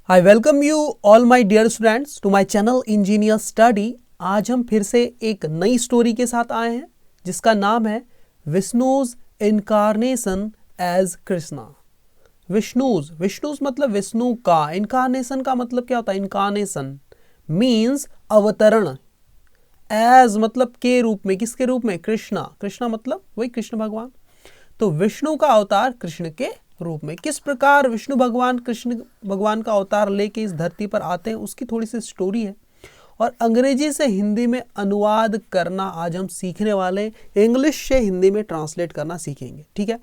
I welcome you all my dear students to my channel engineer study. आज हम फिर से एक नई स्टोरी के साथ आए हैं जिसका नाम है विष्णुज इनकारनेशन एज कृष्णा। विष्णुज मतलब विष्णु का, इनकारनेशन का मतलब क्या होता है? इनकारनेशन मीन्स अवतरण, एज मतलब के रूप में, किसके रूप में? कृष्णा मतलब वही कृष्ण भगवान। तो विष्णु का अवतार कृष्ण के रूप में। किस प्रकार विष्णु भगवान कृष्ण भगवान का अवतार लेके इस धरती पर आते हैं उसकी थोड़ी सी स्टोरी है, और अंग्रेजी से हिंदी में अनुवाद करना आज हम सीखने वाले हैं। इंग्लिश से हिंदी में ट्रांसलेट करना सीखेंगे, ठीक है।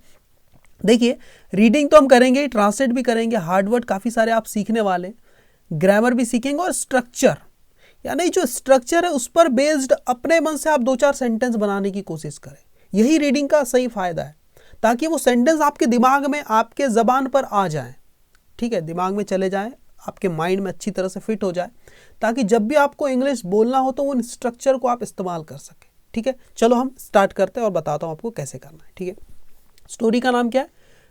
देखिए, रीडिंग तो हम करेंगे, ट्रांसलेट भी करेंगे, हार्ड वर्ड काफ़ी सारे आप सीखने वाले, ग्रामर भी सीखेंगे, और स्ट्रक्चर यानी जो स्ट्रक्चर है उस पर बेस्ड अपने मन से आप 2-4 सेंटेंस बनाने की कोशिश करें। यही रीडिंग का सही फायदा है, ताकि वो सेंटेंस आपके दिमाग में, आपके ज़बान पर आ जाए, ठीक है, दिमाग में चले जाए, आपके माइंड में अच्छी तरह से फिट हो जाए, ताकि जब भी आपको इंग्लिश बोलना हो तो वो स्ट्रक्चर को आप इस्तेमाल कर सकें, ठीक है। चलो हम स्टार्ट करते हैं और बताता हूँ आपको कैसे करना है, ठीक है। स्टोरी का नाम क्या है?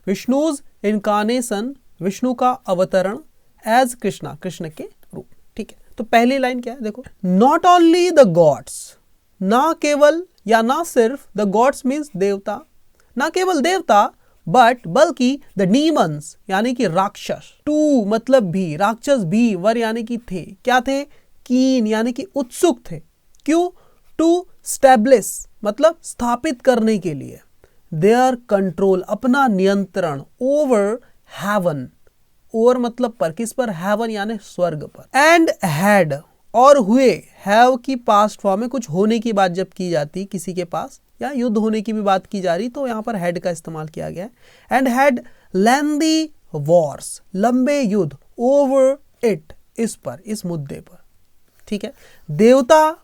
विष्णुज इनकारनेशन, विष्णु का अवतरण एज कृष्णा, कृष्ण के रूप, ठीक है। तो पहली लाइन क्या है देखो, नॉट ओनली द गॉड्स, ना केवल या ना सिर्फ, द गॉड्स मीन्स देवता, ना केवल देवता बट बल्कि द डीमंस यानी कि राक्षस, टू मतलब भी, राक्षस भी, वर यानी कि थे, क्या थे? कीन यानी कि उत्सुक थे। क्यों? टू स्टैब्लिश मतलब स्थापित करने के लिए, देयर कंट्रोल अपना नियंत्रण, ओवर हेवन, ओवर मतलब पर, किस पर? हेवन यानी स्वर्ग पर, एंड हैड और हुए, हैव की पास्ट फॉर्म में कुछ होने की बात जब की जाती किसी के पास, या युद्ध होने की भी बात की जा रही, तो यहां पर हैड का इस्तेमाल किया गया है। एंड हैड लेंदी वॉर्स, लंबे युद्ध, ओवर इट, इस पर, इस मुद्दे पर, ठीक है। देवता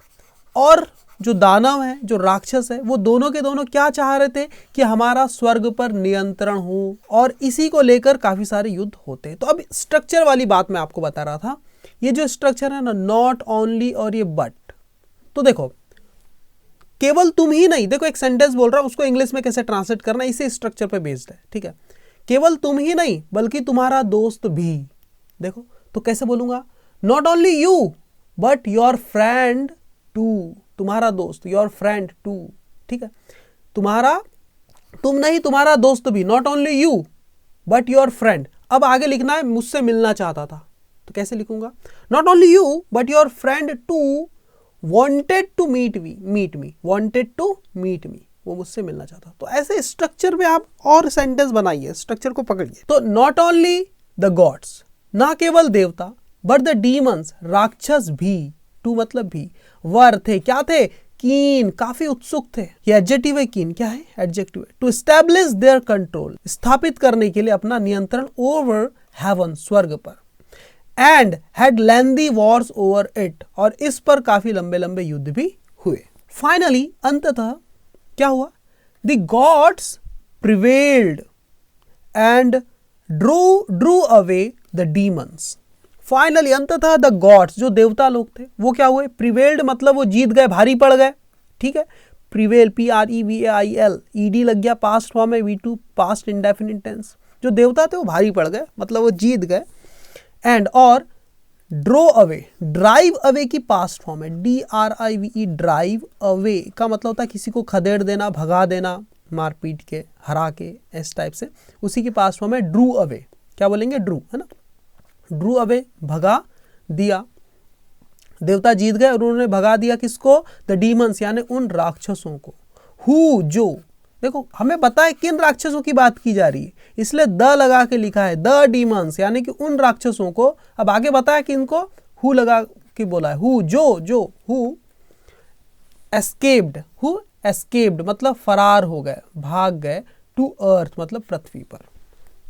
और जो दानव है, जो राक्षस है, वो दोनों के दोनों क्या चाह रहे थे? कि हमारा स्वर्ग पर नियंत्रण हो, और इसी को लेकर काफी सारे युद्ध होते हैं। तो अब स्ट्रक्चर वाली बात मैं आपको बता रहा था, ये जो स्ट्रक्चर है ना, नॉट ओनली और ये बट, तो देखो केवल तुम ही नहीं, देखो एक सेंटेंस बोल रहा हूं, उसको इंग्लिश में कैसे ट्रांसलेट करना, इसी स्ट्रक्चर पे बेस्ड है, ठीक है। केवल तुम ही नहीं बल्कि तुम्हारा दोस्त भी, देखो तो कैसे बोलूंगा? Not only you but your friend too, तुम्हारा दोस्त, योर फ्रेंड टू, ठीक है। तुम्हारा, तुम नहीं, तुम्हारा दोस्त भी, not only you but your friend. अब आगे लिखना है मुझसे मिलना चाहता था, तो कैसे लिखूंगा? Not only you but your friend too wanted to meet me, wanted to meet me, वो मुझसे मिलना चाहता। तो ऐसे स्ट्रक्चर में आप और सेंटेंस बनाइए, स्ट्रक्चर को पकड़िए। तो नॉट ओनली द गॉड्स, ना केवल देवता, बट द डीमंस, राक्षस भी, टू मतलब भी, वर थे, क्या थे? कीन, काफी उत्सुक थे। ये एडजेक्टिव है, कीन क्या है? एडजेक्टिव है। टू एस्टैब्लिश देयर कंट्रोल, स्थापित करने के लिए अपना नियंत्रण, ओवर हेवन, स्वर्ग पर, and had lengthy Wars over it, और इस पर काफी लंबे लंबे युद्ध भी हुए। फाइनली अंततः क्या हुआ? The gods prevailed and Drew away the demons. Finally अंततः द गॉड्स, जो देवता लोग थे, वो क्या हुए? प्रिवेल्ड मतलब वो जीत गए, भारी पड़ गए, ठीक है। प्रिवेल, PREVAIL, ED लग गया, पास्ट फॉर्म है, V2 पास्ट इंडेफिनिट टेंस। जो देवता थे वो भारी पड़ गए, मतलब वो जीत गए। एंड और ड्रो अवे, ड्राइव अवे की पास्ट फॉर्म है, DRIVE, ड्राइव अवे का मतलब होता है किसी को खदेड़ देना, भगा देना, मार पीट के, हरा के, इस टाइप से, उसी की पास्ट फॉर्म है ड्रू अवे। क्या बोलेंगे? ड्रू, है ना। ड्रू अवे, भगा दिया, देवता जीत गए और उन्होंने भगा दिया किसको? द डीमंस यानी उन राक्षसों को। हु, जो, देखो हमें पता है किन राक्षसों की बात की जा रही है, इसलिए द लगा के लिखा है, द डीमंस यानी कि उन राक्षसों को। अब आगे बताया कि इनको हु लगा के बोला है, हु, जो, हु एस्केप्ड मतलब फरार हो गए, भाग गए, टू अर्थ मतलब पृथ्वी पर।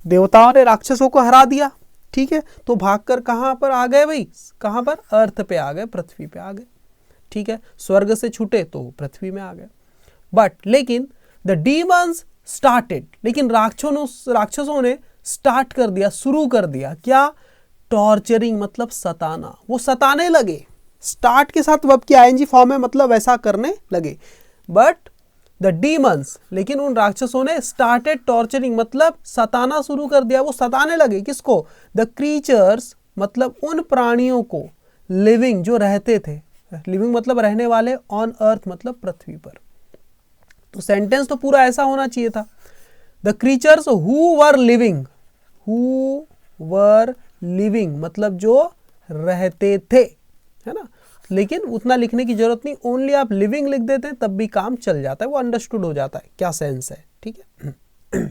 देवताओं ने राक्षसों को हरा दिया, ठीक है, तो भागकर कहां पर आ गए भाई? कहां पर? अर्थ पे आ गए, पृथ्वी पे आ गए, ठीक है। स्वर्ग से छूटे तो पृथ्वी में आ गए। बट लेकिन द डीमंस स्टार्टेड, लेकिन राक्षसों ने स्टार्ट कर दिया, शुरू कर दिया, क्या? टॉर्चरिंग मतलब सताना, वो सताने लगे। स्टार्ट के साथ वर्ब की ING फॉर्म है, मतलब वैसा करने लगे। बट द डीमंस, लेकिन उन राक्षसों ने स्टार्टेड टॉर्चरिंग मतलब सताना शुरू कर दिया, वो सताने लगे किसको? द क्रीचर्स मतलब उन प्राणियों को, लिविंग जो रहते थे, लिविंग मतलब रहने वाले, ऑन अर्थ मतलब पृथ्वी पर। तो सेंटेंस तो पूरा ऐसा होना चाहिए था, the creatures who were living, who were living मतलब जो रहते थे, है ना। लेकिन उतना लिखने की जरूरत नहीं, ओनली आप लिविंग लिख देते हैं तब भी काम चल जाता है, वो अंडरस्टूड हो जाता है क्या सेंस है, ठीक है।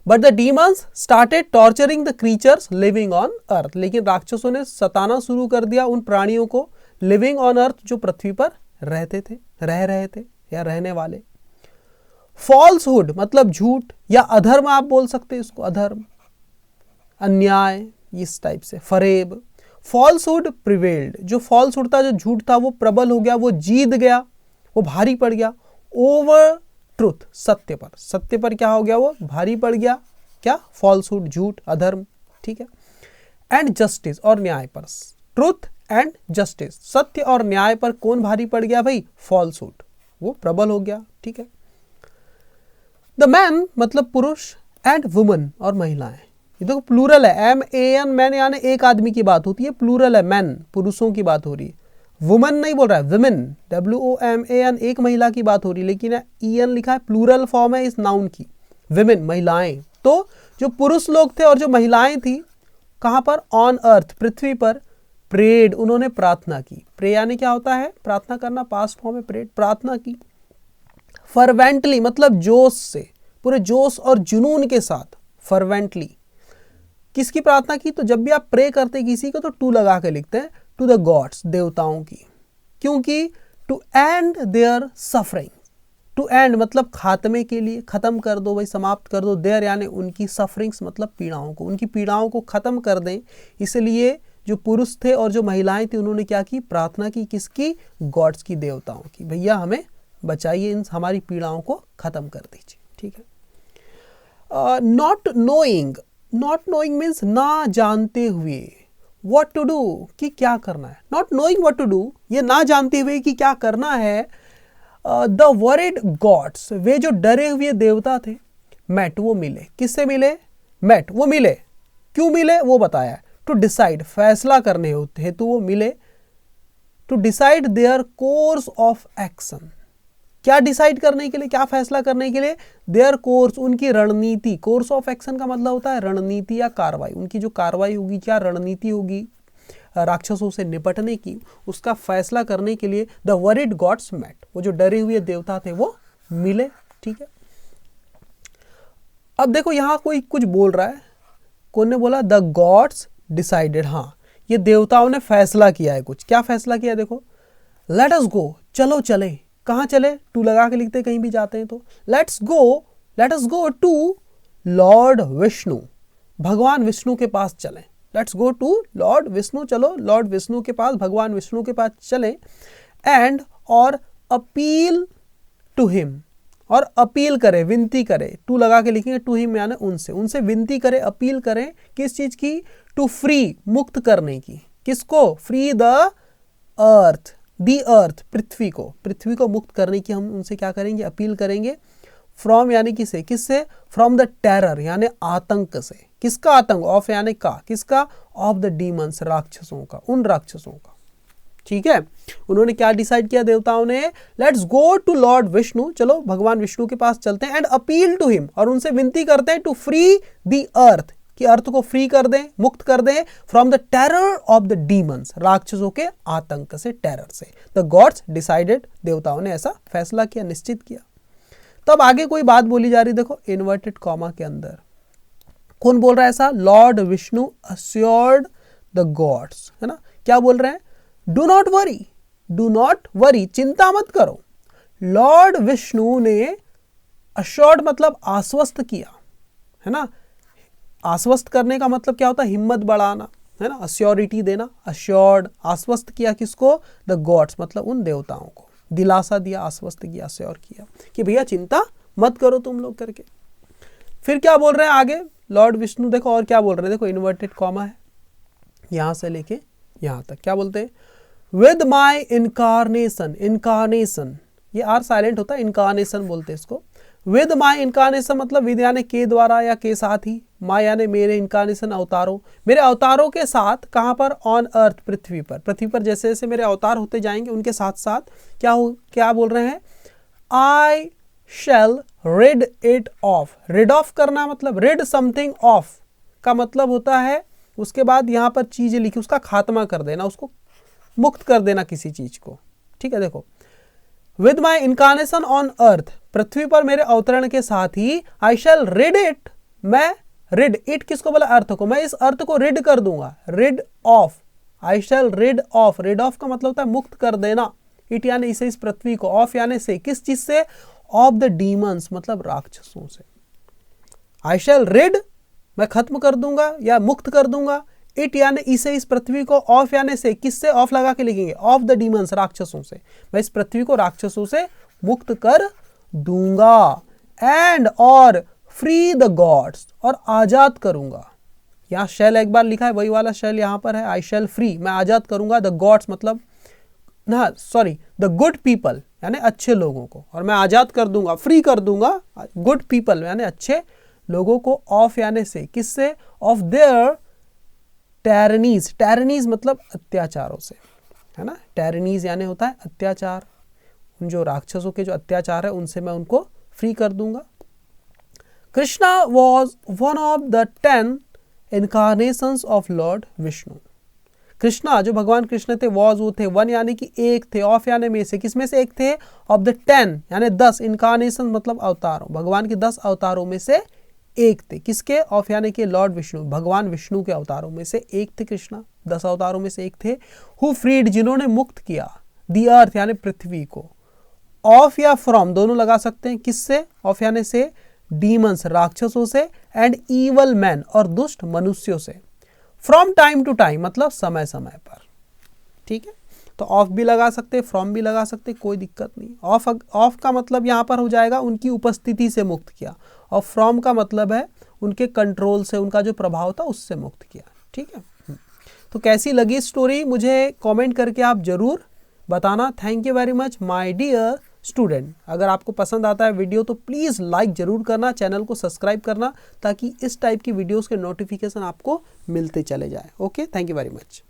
But the demons started torturing the creatures living on earth, लेकिन राक्षसों ने सताना शुरू कर दिया उन प्राणियों को लिविंग ऑन अर्थ जो पृथ्वी पर रहते थे, रह रहे थे या रहने वाले। फॉल्सहुड मतलब झूठ या अधर्म आप बोल सकते हैं इसको, अधर्म, अन्याय, इस टाइप से। फरेब, फॉल्सहुड प्रिवेल्ड, जो फॉल्सहुड था, जो झूठ था वो प्रबल हो गया, वो जीत गया, वो भारी पड़ गया। ओवर ट्रुथ, सत्य पर, सत्य पर क्या हो गया, वो भारी पड़ गया, क्या, फॉल्सहुड, झूठ, अधर्म, ठीक है। एंड जस्टिस, और न्याय पर, ट्रुथ एंड जस्टिस, सत्य और न्याय पर कौन भारी पड़ गया भाई, फॉल्सहुड, वो प्रबल हो गया, ठीक है। द मैन मतलब पुरुष, एंड वुमन और महिलाएं, ये देखो प्लूरल है, MAN, मैन यानी एक आदमी की बात होती है, प्लूरल है, मैन पुरुषों की बात हो रही है, वुमन नहीं बोल रहा है, वुमेन, WOMAN एक महिला की बात हो रही है, लेकिन EN लिखा है, प्लूरल फॉर्म है इस नाउन की, वुमेन महिलाएं। तो जो पुरुष लोग थे और जो महिलाएं थी, कहां पर, ऑन अर्थ पृथ्वी पर, प्रेड उन्होंने प्रार्थना की, प्रे यानी क्या होता है, प्रार्थना करना, पास्ट फॉर्म में प्रेड, प्रार्थना की। फर्वेंटली मतलब जोश से, पूरे जोश और जुनून के साथ, फर्वेंटली किसकी प्रार्थना की, तो जब भी आप प्रे करते किसी को तो टू लगा के लिखते हैं, टू द गॉड्स, देवताओं की, क्योंकि to end their suffering, to end मतलब खात्मे के लिए, खत्म कर दो भाई, समाप्त कर दो, देयर यानी उनकी, सफरिंग्स मतलब पीड़ाओं को, उनकी पीड़ाओं को खत्म कर दें। इसलिए जो पुरुष थे और जो महिलाएं थी उन्होंने क्या की, प्रार्थना की, किसकी, गॉड्स की, देवताओं की, भैया हमें बचाइए, इन हमारी पीड़ाओं को खत्म कर दीजिए, ठीक है। Not knowing, not knowing means ना जानते हुए, वॉट टू डू कि क्या करना है, not knowing what to do, ये ना जानते हुए कि क्या करना है। द वरीड गॉड्स, वे जो डरे हुए देवता थे, मेट वो मिले, किससे मिले, मेट वो मिले, क्यों मिले वो बताया, टू डिसाइड फैसला करने हेतु वो मिले, to decide their course of action, क्या डिसाइड करने के लिए, क्या फैसला करने के लिए, देयर कोर्स उनकी रणनीति, कोर्स ऑफ एक्शन का मतलब होता है रणनीति या कार्रवाई, उनकी जो कार्रवाई होगी, क्या रणनीति होगी राक्षसों से निपटने की, उसका फैसला करने के लिए द वरीड गॉड्स मेट, वो जो डरे हुए देवता थे वो मिले, ठीक है। अब देखो यहां कोई कुछ बोल रहा है, कौन ने बोला, द गॉड्स डिसाइडेड, हाँ ये देवताओं ने फैसला किया है कुछ, क्या फैसला किया, देखो, लेट अस गो, चलो चले, कहां चले, टू लगा के लिखते कहीं भी जाते हैं तो, let us go to lord Vishnu, भगवान विष्णु के पास चलें, let's go to lord Vishnu, चलो लॉर्ड विष्णु के पास, भगवान विष्णु के पास चलें, एंड और अपील टू हिम, और अपील करे, विनती करे, टू लगा के लिखेंगे, टू हिम यानी उनसे, उनसे विनती करे, अपील करें, किस चीज की, टू फ्री मुक्त करने की, किसको, फ्री द अर्थ, दी अर्थ पृथ्वी को मुक्त करने की हम उनसे क्या करेंगे, अपील करेंगे। फ्रॉम यानी किसे, किससे, फ्रॉम द टेरर यानी आतंक से, किसका आतंक, ऑफ यानी का, किसका, ऑफ द डीमंस राक्षसों का, उन राक्षसों का, ठीक है। उन्होंने क्या डिसाइड किया देवताओं ने, let's go to lord Vishnu, चलो भगवान विष्णु के पास चलते हैं, एंड अपील टू हिम, और उनसे विनती करते हैं, टू फ्री द अर्थ, कि अर्थ को फ्री कर दें, मुक्त कर दें, from the terror of the demons, राक्षसों के आतंक से, टेरर से। द गॉड्स डिसाइडेड, देवताओं ने ऐसा फैसला किया, निश्चित किया। तब आगे कोई बात बोली जा रही, देखो इन्वर्टेड कॉमा के अंदर, कौन बोल रहा है ऐसा, Lord Vishnu assured the gods, है ना, क्या बोल रहे हैं, डू नॉट वरी, चिंता मत करो। लॉर्ड विष्णु ने अश्योर्ड मतलब आश्वस्त किया, है ना, आश्वस्त करने का मतलब क्या होता है, हिम्मत बढ़ाना, है ना, अश्योरिटी देना, अश्योर्ड, आश्वस्त किया किसको, द गॉड्स मतलब उन देवताओं को, दिलासा दिया, आश्वस्त किया, अश्योर किया कि भैया चिंता मत करो तुम लोग करके। फिर क्या बोल रहे हैं आगे लॉर्ड विष्णु, देखो और क्या बोल रहे हैं, देखो इन्वर्टेड कॉमा है यहां से लेके यहां तक, क्या बोलते हैं, विद माई इनकारनेशन, इनकारनेशन ये आर साइलेंट होता है, इनकारनेशन बोलते हैं इसको, विद माई इनकारनेशन मतलब विद यानी के द्वारा या के साथ ही, माई यानी मेरे, इनकारनेशन अवतारों, मेरे अवतारों के साथ। कहाँ पर? ऑन अर्थ, पृथ्वी पर। पृथ्वी पर जैसे जैसे मेरे अवतार होते जाएंगे उनके साथ साथ क्या बोल रहे हैं? I shall rid it off. Rid off करना मतलब रिड समथिंग ऑफ का मतलब होता है उसके बाद यहाँ पर चीजें लिखी, उसका खात्मा कर देना, उसको मुक्त कर देना किसी चीज को। ठीक है, देखो, with my incarnation on earth, पृथ्वी पर मेरे अवतरण के साथ ही, आई शैल रिड इट, मैं रिड इट किसको बोला? अर्थ को, मैं इस अर्थ को रिड कर दूंगा, rid off, I shall rid off. Rid off का मतलब होता है मुक्त कर देना, इट यानी इसे, इस पृथ्वी को, ऑफ यानी से, किस चीज से? ऑफ द डीमंस मतलब राक्षसों से। आई शैल रिड मैं खत्म कर दूंगा या मुक्त कर दूंगा, इट यानी इसे, इस पृथ्वी को, ऑफ यानी से, किससे? ऑफ लगा के लिखेंगे, ऑफ द डीमंस राक्षसों से, मैं इस पृथ्वी को राक्षसों से मुक्त कर दूंगा। एंड और फ्री द गॉड्स और आजाद करूंगा। यहाँ शैल एक बार लिखा है, वही वाला शैल यहाँ पर है, आई शैल फ्री मैं आजाद करूंगा, द गॉड्स मतलब ना सॉरी द गुड पीपल यानी अच्छे लोगों को, और मैं आजाद कर दूंगा, फ्री कर दूंगा गुड पीपल यानी अच्छे लोगों को, ऑफ यानी से, किससे? ऑफ देयर टैरनीज, टैरनीज मतलब अत्याचारों से, है ना। टैरनीज यानी होता है अत्याचार, उन जो राक्षसों के जो अत्याचार है उनसे मैं उनको फ्री कर दूंगा। Krishna was one of the 10 incarnations of Lord Vishnu. Krishna जो भगवान कृष्ण थे, वॉज वो थे, वन यानी कि एक थे, ऑफ यानी में से, किसमें से एक थे? ऑफ द 10 यानी 10, इनकारनेशन मतलब अवतारों, भगवान के 10 अवतारों में से एक थे। किसके? ऑफ यानी कि लॉर्ड विष्णु, भगवान विष्णु के अवतारों में से एक थे कृष्णा, 10 अवतारों में से एक थे। हु फ्रीड जिन्होंने मुक्त किया, दी अर्थ यानी पृथ्वी को, ऑफ या फ्रॉम दोनों लगा सकते हैं, किससे? ऑफ यानी से, डीमंस राक्षसों से, एंड ईवल मैन और दुष्ट मनुष्यों से, फ्रॉम टाइम टू टाइम मतलब समय समय पर। ठीक है, तो ऑफ भी लगा सकते, फ्रॉम भी लगा सकते, कोई दिक्कत नहीं। ऑफ का मतलब यहाँ पर हो जाएगा उनकी उपस्थिति से मुक्त किया, और फ्रॉम का मतलब है उनके कंट्रोल से, उनका जो प्रभाव था उससे मुक्त किया। ठीक है, तो कैसी लगी स्टोरी मुझे कमेंट करके आप जरूर बताना। Thank you very much my dear student. अगर आपको पसंद आता है वीडियो तो प्लीज़ लाइक जरूर करना, चैनल को सब्सक्राइब करना, ताकि इस टाइप की वीडियोस के नोटिफिकेशन आपको मिलते चले जाए। Okay, thank you very much.